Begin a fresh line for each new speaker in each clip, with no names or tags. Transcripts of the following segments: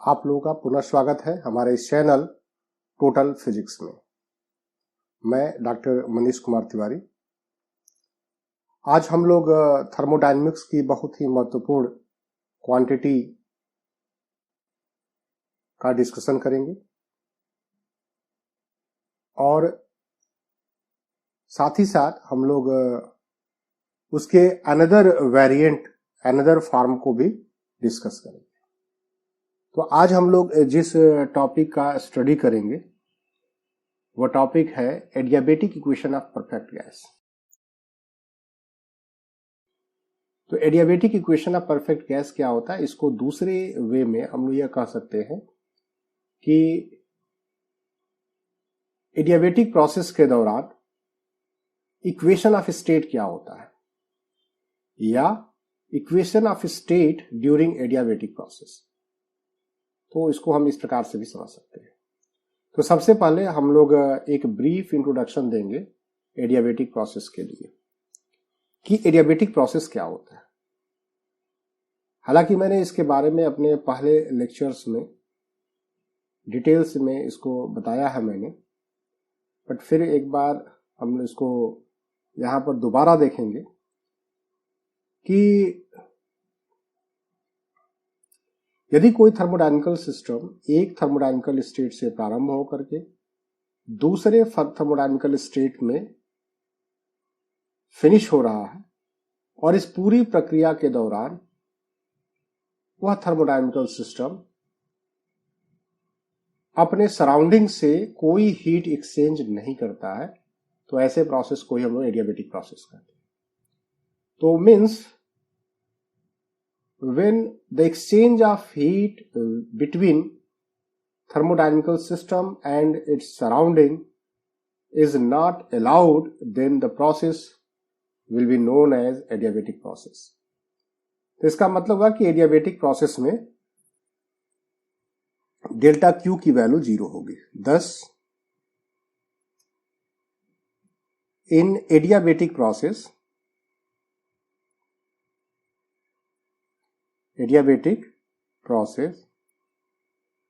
आप लोगों का पुनः स्वागत है हमारे इस चैनल टोटल फिजिक्स में। मैं डॉक्टर मनीष कुमार तिवारी। आज हम लोग थर्मोडायनेमिक्स की बहुत ही महत्वपूर्ण क्वांटिटी का डिस्कशन करेंगे और साथ ही साथ हम लोग उसके अनदर वेरिएंट, अनदर फॉर्म को भी डिस्कस करेंगे। तो आज हम लोग जिस टॉपिक का स्टडी करेंगे वो टॉपिक है adiabatic equation of perfect gas. तो adiabatic equation of perfect gas क्या होता है, इसको दूसरे वे में हम लोग यह कह सकते हैं कि एडियाबेटिक प्रोसेस के दौरान इक्वेशन ऑफ स्टेट क्या होता है, या equation of state during adiabatic process. तो इसको हम इस प्रकार से भी समझ सकते हैं। तो सबसे पहले हम लोग एक ब्रीफ इंट्रोडक्शन देंगे एडियाबेटिक प्रोसेस के लिए कि एडियाबेटिक प्रोसेस क्या होता है। हालांकि मैंने इसके बारे में अपने पहले लेक्चर्स में डिटेल्स में इसको बताया है मैंने, बट फिर एक बार हम इसको यहां पर दोबारा देखेंगे कि यदि कोई थर्मोडायनेमिकल सिस्टम एक थर्मोडायनेमिकल स्टेट से प्रारंभ होकर के दूसरे थर्मोडायनेमिकल स्टेट में फिनिश हो रहा है और इस पूरी प्रक्रिया के दौरान वह थर्मोडायनेमिकल सिस्टम अपने सराउंडिंग से कोई हीट एक्सचेंज नहीं करता है, तो ऐसे प्रोसेस को ही हम लोग एडियाबेटिक प्रोसेस कहते हैं। तो means when the exchange of heat between thermodynamical system and its surrounding is not allowed, then the process will be known as adiabatic process. तो इसका मतलब हुआ कि एडियाबेटिक प्रोसेस में डेल्टा क्यू की वैल्यू 0 होगी। thus in adiabatic process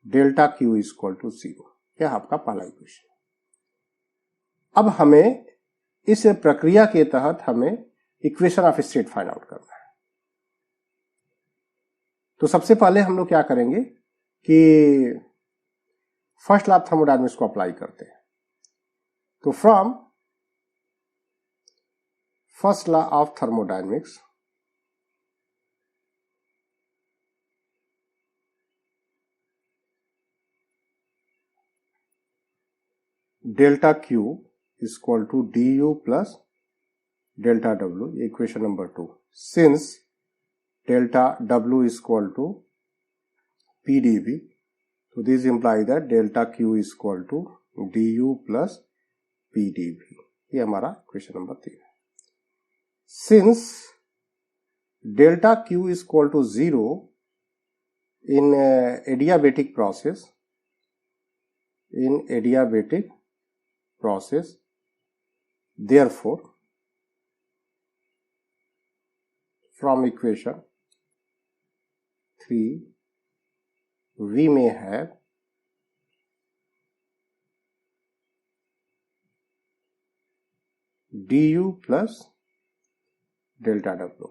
delta Q is equal to 0। यह आपका पहला इक्वेशन। अब हमें इस प्रक्रिया के तहत हमें equation of state find out करना है। तो सबसे पहले हम लोग क्या करेंगे कि फर्स्ट लॉ ऑफ थर्मोडायनेमिक्स को अप्लाई करते हैं। तो from first law of thermodynamics delta Q is equal to D U plus delta W, equation number 2। Since delta W is equal to P D V, तो this imply that delta Q is equal to D U plus P D V. ये हमारा equation number 3 है। Since delta Q is equal to 0 in adiabatic process, therefore from equation 3 we may have du plus delta W.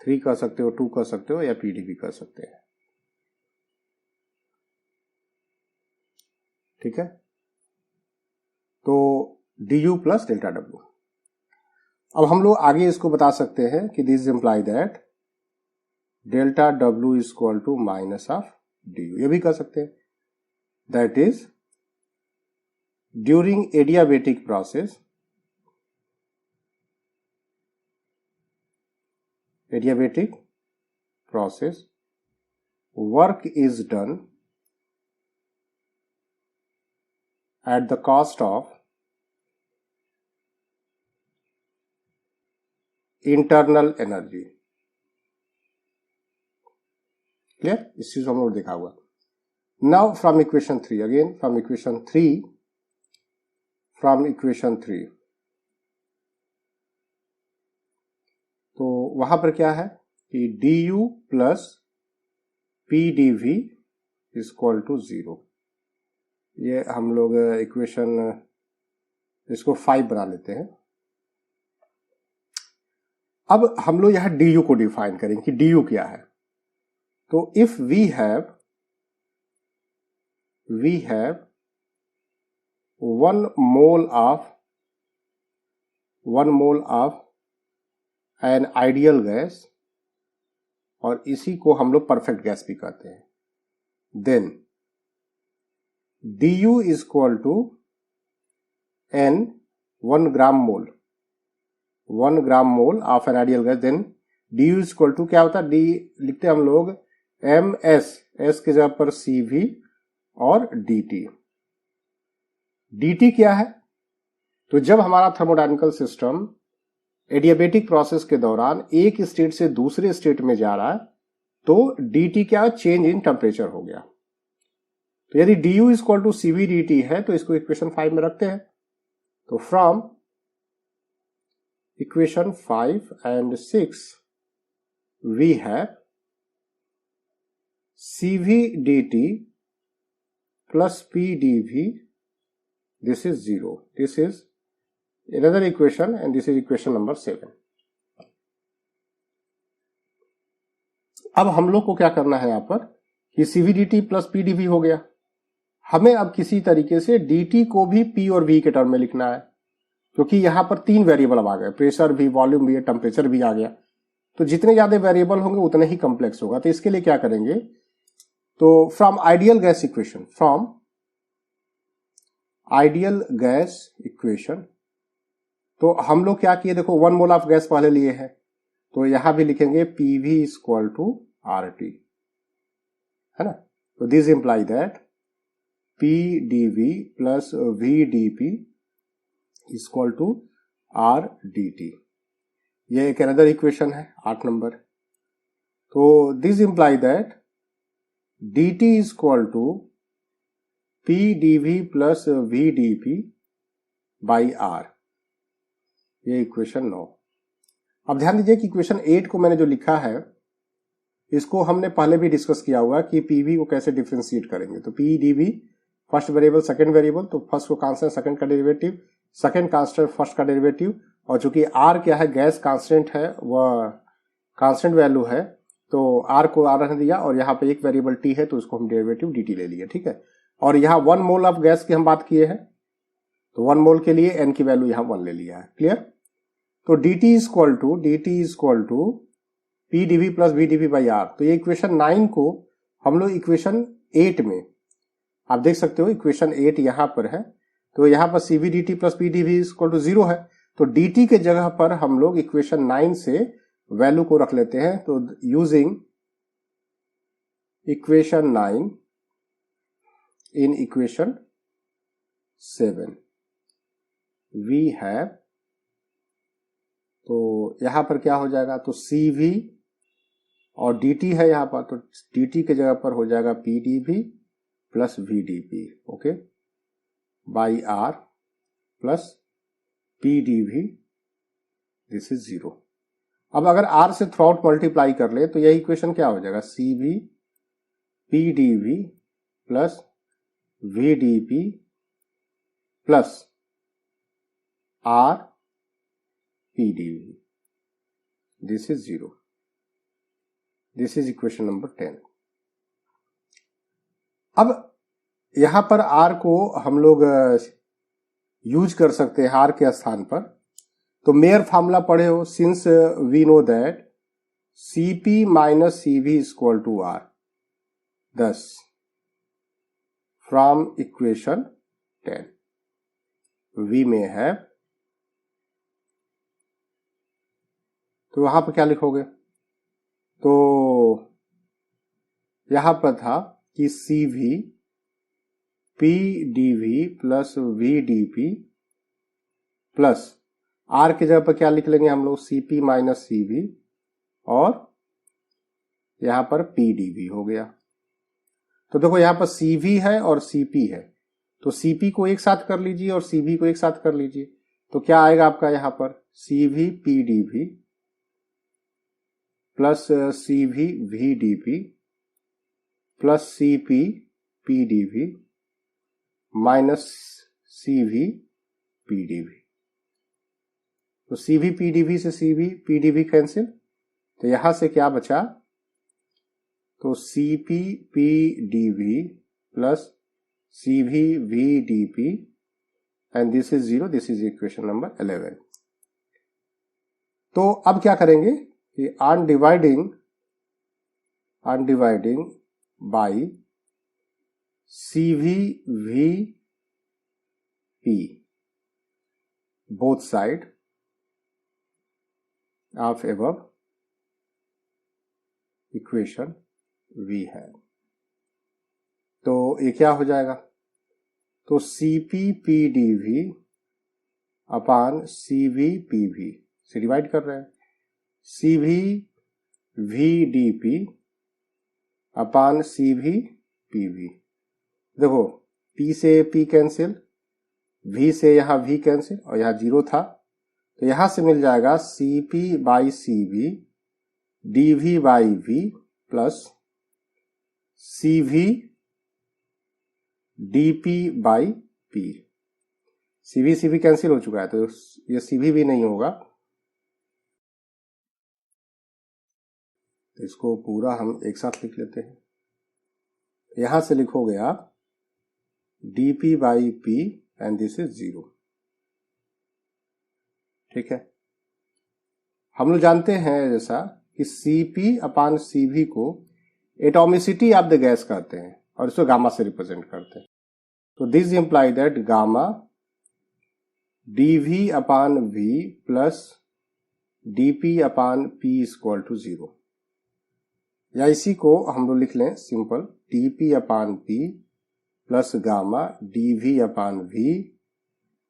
3 कह सकते हो, 2 कह सकते हो, या पीडी भी कह सकते हैं। ठीक है, तो du प्लस डेल्टा डब्ल्यू। अब हम लोग आगे इसको बता सकते हैं कि this imply that delta W is equal to minus of du। ये भी कह सकते हैं that is during adiabatic process work is done at the cost of internal energy। Clear, इस चीज हम लोग देखा हुआ। Now from equation 3, again from equation 3, तो वहां पर क्या है कि du plus P D V equal to 0। ये हम लोग इक्वेशन इसको 5 बना लेते हैं। अब हम लोग यहां डी यू को डिफाइन करेंगे कि डी यू क्या है। तो if we have 1 mole of an ideal gas, और इसी को हम लोग परफेक्ट गैस भी कहते हैं, then du is equal to n 1 gram mole of an ideal gas, then du is equal to क्या होता है, डी लिखते हैं हम लोग ms, s की जगह पर cv और dt क्या है। तो जब हमारा थर्मोडायनेमिकल सिस्टम एडियाबेटिक प्रोसेस के दौरान एक स्टेट से दूसरे स्टेट में जा रहा है तो dt क्या, चेंज इन टेम्परेचर हो गया। तो यदि du is equal to cv dt है तो इसको इक्वेशन 5 में रखते हैं। तो from equation 5 and 6 we have cv dt plus p dv, this is 0, this is another equation and this is equation number 7। अब हम लोग को क्या करना है यहां पर कि cvdt प्लस pdv हो गया, हमें अब किसी तरीके से dt को भी p और v के टर्म में लिखना है, क्योंकि यहां पर 3 वेरिएबल अब आ गए, प्रेशर भी, वॉल्यूम भी, टेम्परेचर भी आ गया। तो जितने ज्यादा वेरिएबल होंगे उतने ही कॉम्प्लेक्स होगा। तो इसके लिए क्या करेंगे, तो फ्रॉम आइडियल गैस इक्वेशन, तो हम लोग क्या किए, देखो 1 मोल ऑफ गैस पहले लिए हैं, तो यहां भी लिखेंगे PV is equal to RT, है ना। तो this imply that PdV plus VdP is equal to RDT। ये एक अनदर इक्वेशन है 8 नंबर। तो this imply that dt is equal to PdV plus VdP by R, ये इक्वेशन 9। अब ध्यान दीजिए कि इक्वेशन 8 को मैंने जो लिखा है इसको हमने पहले भी डिस्कस किया हुआ कि PV को कैसे डिफरेंशिएट करेंगे। तो PdV first variable, second variable, तो फर्स्ट को कांस्टेंट, सेकंड का डेरिवेटिव, सेकंड कांस्टेंट, फर्स्ट का डेरिवेटिव, और चूंकि R क्या है, गैस कांस्टेंट है, वह कांस्टेंट वैल्यू है, तो R को R रख दिया, और यहाँ पे एक वेरिएबल T है तो उसको हम डेरिवेटिव dt ले लिए, ठीक है। और यहाँ 1 मोल ऑफ गैस की हम बात किए हैं, तो 1 मोल के लिए n की वैल्यू यहाँ 1 ले लिया है, क्लियर। तो dt is equal to PdV plus VdP by R। तो ये इक्वेशन 9 को हम लोग इक्वेशन 8 में, आप देख सकते हो इक्वेशन 8 यहां पर है, तो यहां पर cv dt plus PdV is equal to 0 है, तो dt के जगह पर हम लोग इक्वेशन 9 से वैल्यू को रख लेते हैं। तो using equation 9 in equation 7 we have, तो यहां पर क्या हो जाएगा, तो cv और dt है यहां पर, तो dt के जगह पर हो जाएगा PdV plus VdP, okay, by R plus PdV, this is 0। अब अगर R से थ्रू आउट मल्टीप्लाई कर ले तो यह इक्वेशन क्या हो जाएगा, cv PdV plus VdP plus R PdV, this is 0। This is equation number 10। अब यहां पर R को हम लोग यूज कर सकते हैं R के स्थान पर। तो मेयर फॉर्मूला पढ़े हो, since we know that Cp minus Cv is equal to R, thus from equation 10 we में है, तो वहां पर क्या लिखोगे, तो यहां पर था कि cv PdV plus VdP plus R की जगह पर क्या लिख लेंगे हम लोग, Cp माइनस Cv, और यहां पर PdV हो गया। तो देखो यहां पर Cv है और Cp है, तो Cp को एक साथ कर लीजिए और Cv को एक साथ कर लीजिए, तो क्या आएगा आपका यहां पर Cv PdV plus CV VdP plus C P P D V minus C V P D V. तो C V P D V से C V P D V cancel, तो यहां से क्या बचा, तो C P P D V plus C V V D P and this is 0, this is equation number 11। तो अब क्या करेंगे कि on dividing by C V V P both side of above equation V है। तो ये क्या हो जाएगा, तो C P P D V upon C V P V से डिवाइड कर रहे हैं, C V V D P upon C V P V. देखो P से P कैंसिल, V से यहां V कैंसिल और यहां 0 था, तो यहां से मिल जाएगा CP by CV DV by V plus CV DP by P। CV cancel हो चुका है तो ये CV भी नहीं होगा, तो इसको पूरा हम एक साथ लिख लेते हैं। यहां से लिखोगे आप DP by P and this is 0। ठीक है, हम लोग जानते हैं जैसा कि CP अपान CV को एटॉमिसिटी ऑफ द गैस कहते हैं और इसको गामा से रिप्रेजेंट करते हैं। तो this imply that gamma DV upon V plus DP upon P is equal to 0, या इसी को हम लोग लिख लें simple DP upon P plus gamma DV upon V,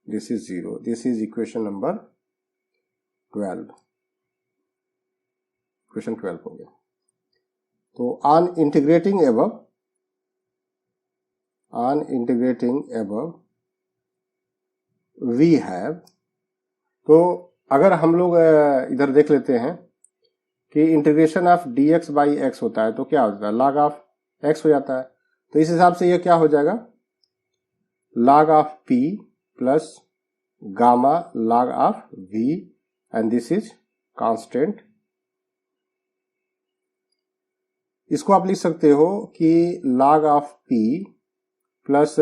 this is 0, this is equation number 12, equation 12 हो गया। तो on integrating above we have, तो अगर हम लोग इधर देख लेते हैं कि integration of dx by X होता है तो क्या होता है, log ऑफ x हो जाता है। तो इस हिसाब से ये क्या हो जाएगा, log of p plus gamma log of v and this is constant. इसको आप लिख सकते हो कि log of p plus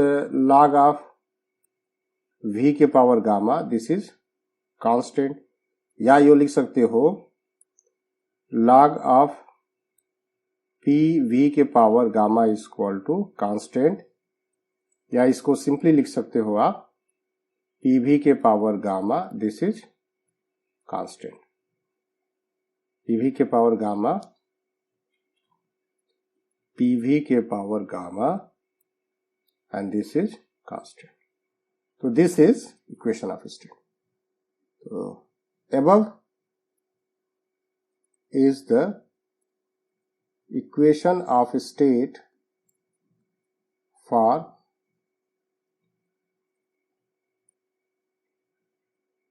log of v के power gamma, this is constant, या यो लिख सकते हो log ऑफ p v के power gamma is equal to constant, या इसको सिंपली लिख सकते हो आप p v के power gamma, this is constant, p v के पावर गामा, p v के power gamma and this is constant. तो this is equation of state. तो above is the equation of state for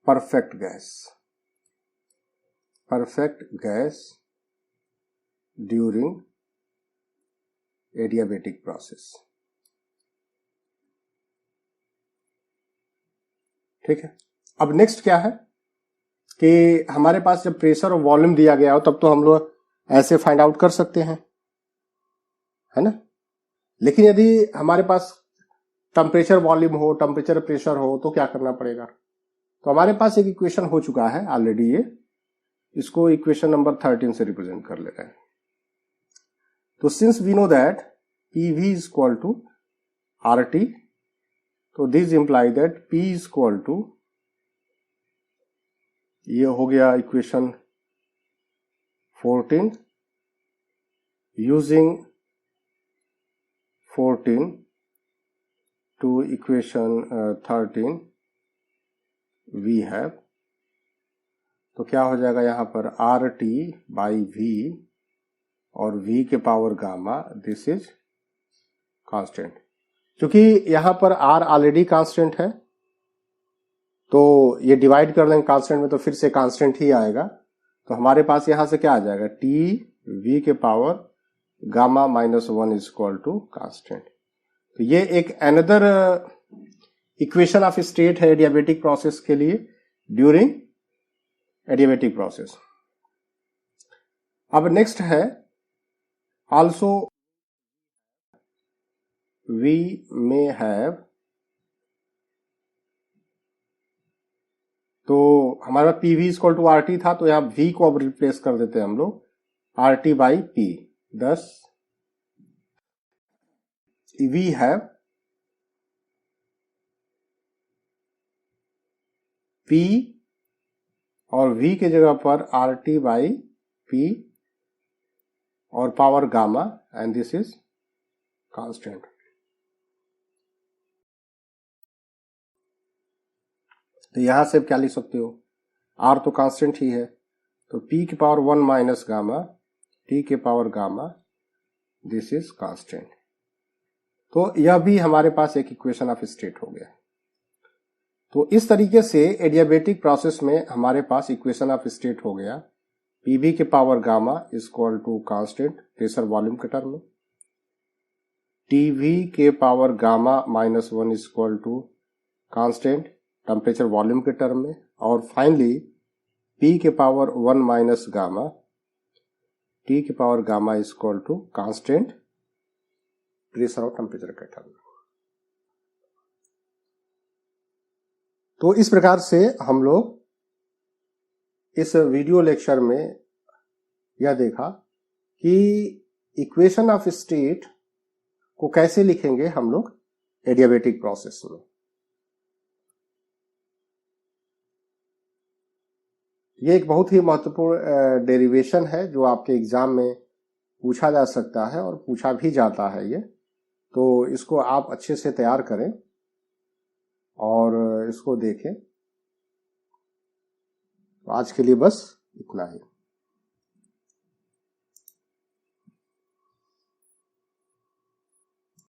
perfect gas during adiabatic process। ठीक है, अब next क्या है कि हमारे पास जब प्रेशर और वॉल्यूम दिया गया हो तब तो हम लोग ऐसे फाइंड आउट कर सकते हैं, है ना। लेकिन यदि हमारे पास टेम्परेचर वॉल्यूम हो, टेम्परेचर प्रेशर हो, तो क्या करना पड़ेगा। तो हमारे पास एक इक्वेशन हो चुका है ऑलरेडी, ये इसको इक्वेशन नंबर 13 से रिप्रेजेंट कर ले रहे हैं। तो since we know that PV is equal to RT, तो this imply that P is equal to, ये हो गया equation 14, using 14 to equation 13 we have, तो क्या हो जाएगा यहां पर RT बाई V और V के power gamma, this is constant. क्योंकि यहां पर R ऑलरेडी कांस्टेंट है तो ये डिवाइड कर लेंगे कांस्टेंट में तो फिर से कांस्टेंट ही आएगा। तो हमारे पास यहां से क्या आ जाएगा, टी वी के power gamma -1 is equal to constant. तो ये एक अनदर इक्वेशन ऑफ स्टेट है एडियाबेटिक प्रोसेस के लिए ड्यूरिंग एडियाबेटिक प्रोसेस। अब नेक्स्ट है ऑल्सो वी मे हैव, तो हमारा PV इक्वल टू RT था, तो यहां V को अब रिप्लेस कर देते हैं हम लोग RT बाई P। दस वी हैव P और V के जगह पर RT बाई P और power gamma and this is constant. तो यहां से क्या लिख सकते हो, R तो कांस्टेंट ही है, तो P की पावर 1 माइनस गामा T के power gamma, this is constant. तो यह भी हमारे पास एक इक्वेशन ऑफ स्टेट हो गया। तो इस तरीके से एडियाबेटिक प्रोसेस में हमारे पास इक्वेशन ऑफ स्टेट हो गया, PV के power gamma is equal to constant pressure volume के टर्म में, TV के power gamma -1 is equal to constant temperature volume के टर्म में, और फाइनली P के पावर 1 माइनस गामा T के power gamma is equal to constant pressure और temperature के टर्म में। तो इस प्रकार से हम लोग इस वीडियो लेक्चर में यह देखा कि इक्वेशन ऑफ स्टेट को कैसे लिखेंगे हम लोग एडियाबेटिक प्रोसेस में। यह एक बहुत ही महत्वपूर्ण डेरिवेशन है जो आपके एग्जाम में पूछा जा सकता है और पूछा भी जाता है ये, तो इसको आप अच्छे से तैयार करें और इसको देखें। आज के लिए बस इतना ही।